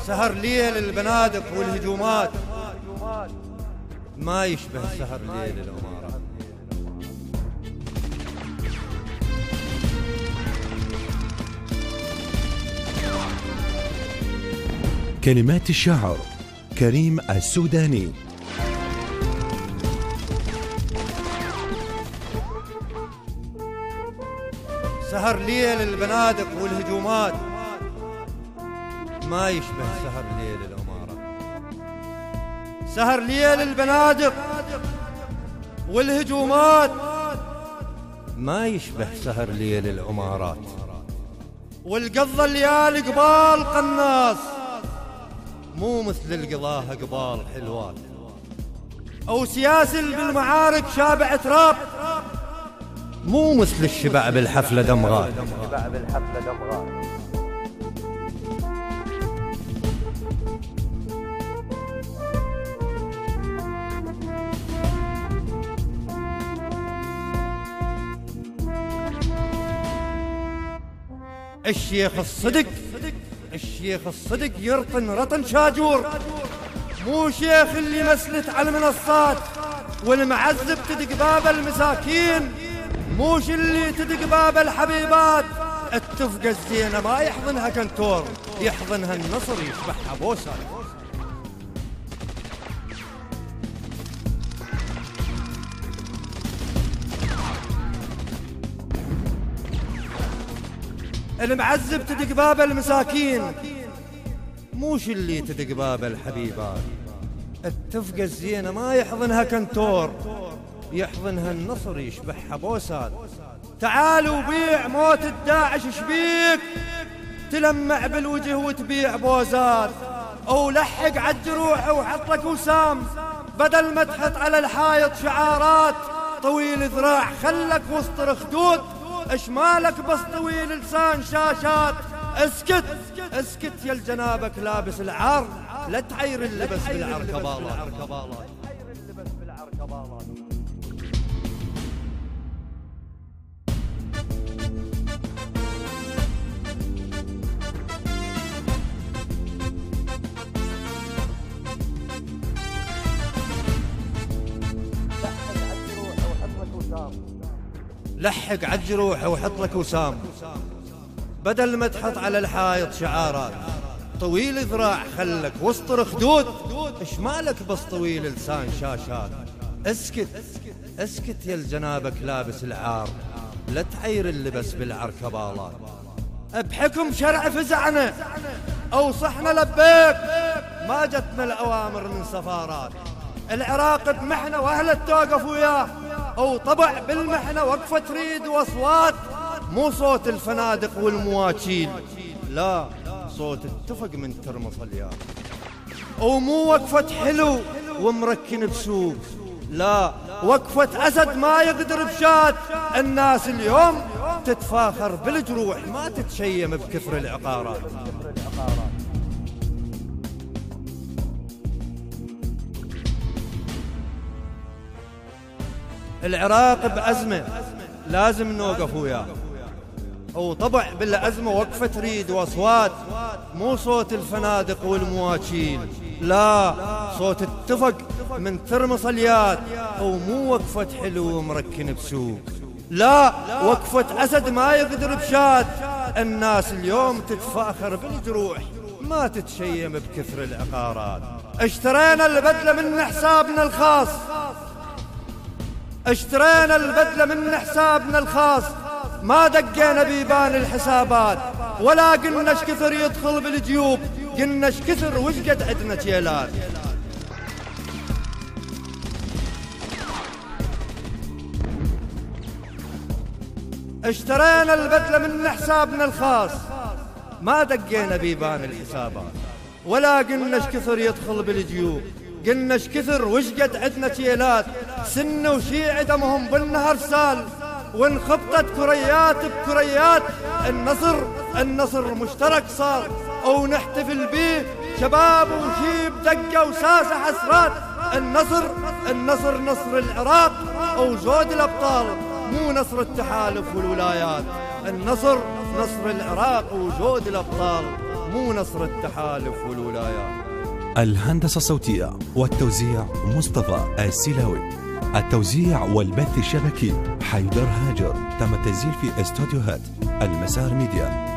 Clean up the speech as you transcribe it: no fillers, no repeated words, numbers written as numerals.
سهر ليل البنادق والهجومات ما يشبه سهر ليل الأمارات. كلمات الشاعر كريم السوداني. سهر ليل البنادق والهجومات ما يشبه سهر ليل الأمارات. سهر ليل البنادق والهجومات ما يشبه سهر ليل الأمارات. والقضى الليالي قبال قناص مو مثل القضاها قبال حلوات. أو سياسل بالمعارك شابع تراب مو مثل الشبع بالحفلة دمغات. الشيخ الصدق يرطن رطن شاجور مو شيخ اللي مسلت على المنصات. والمعذب تدق باب المساكين موش اللي تدق باب الحبيبات. التفقة الزينة ما يحضنها كنتور يحضنها النصر يشبحها بوسات. المعذب تدق باب المساكين موش اللي تدق باب الحبيبات. التفقة الزينة ما يحضنها كنتور يحضنها النصر يشبحها بوسات. تعالوا بيع موت الداعش شبيك تلمع بالوجه وتبيع بوزات. او لحق عالجروح وحط لك وسام بدل ما تحط على الحايط شعارات. طويل ذراع خلك وسط الخدود اش مالك بس طويل لسان شاشات. اسكت يا الجنابك لابس العار لا تعير اللبس بالعركبالات. لحق عالجروح وحط لك وسام بدل ما تحط على الحايط شعارات. طويل ذراع خلك وسط الخدود اش مالك بس طويل لسان شاشات. اسكت يا الجنابك لابس العار لا تعير اللبس بالعركبالات. بحكم شرع فزعنا او صحنا لبيك ما جتنا الاوامر من سفارات. العراق بمحنة واهله توقف وياه او طبع بالمحنة وقفة تريد واصوات. مو صوت الفنادق والمواكيل لا صوت التفق من ترمص اليا. او مو وقفة حلو ومركن بسوق لا وقفة اسد ما يقدر بشات. الناس اليوم تتفاخر بالجروح ما تتشيم بكثر العقارات. العراق بأزمة لازم نوقف وياه أو طبع بالأزمة وقفة تريد وأصوات. مو صوت الفنادق والمواكيل لا صوت التفق من ترمص الياد. أو مو وقفة حلو مركن بسوق لا وقفة أسد ما يقدر بشات. الناس اليوم تتفاخر بالجروح ما تتشيم بكثر العقارات. اشترينا البدلة من حسابنا الخاص ما دقينا بيبان الحسابات. ولا قلنا اش كثر يدخل بالجيوب قلنا اش كثر وش قد عدنا تيلات. اشترينا البدلة من حسابنا الخاص ما دقينا بيبان الحسابات. ولا قلنا اش كثر يدخل بالجيوب قلنا اش كثر وش قد عدنا تيلات. سن وشيع دمهم بالنهر سال وانخبطت كريات بكريات. النصر مشترك صار او نحتفل بيه شباب وشيب دقة وساسة حسرات. النصر نصر العراق او جود الابطال مو نصر التحالف والولايات. النصر نصر العراق وجود الابطال مو نصر التحالف والولايات. الهندسة الصوتية والتوزيع مصطفى السيلاوي. التوزيع والبث الشبكي حيدر هاجر. تم التسجيل في استوديوهات المسار ميديا.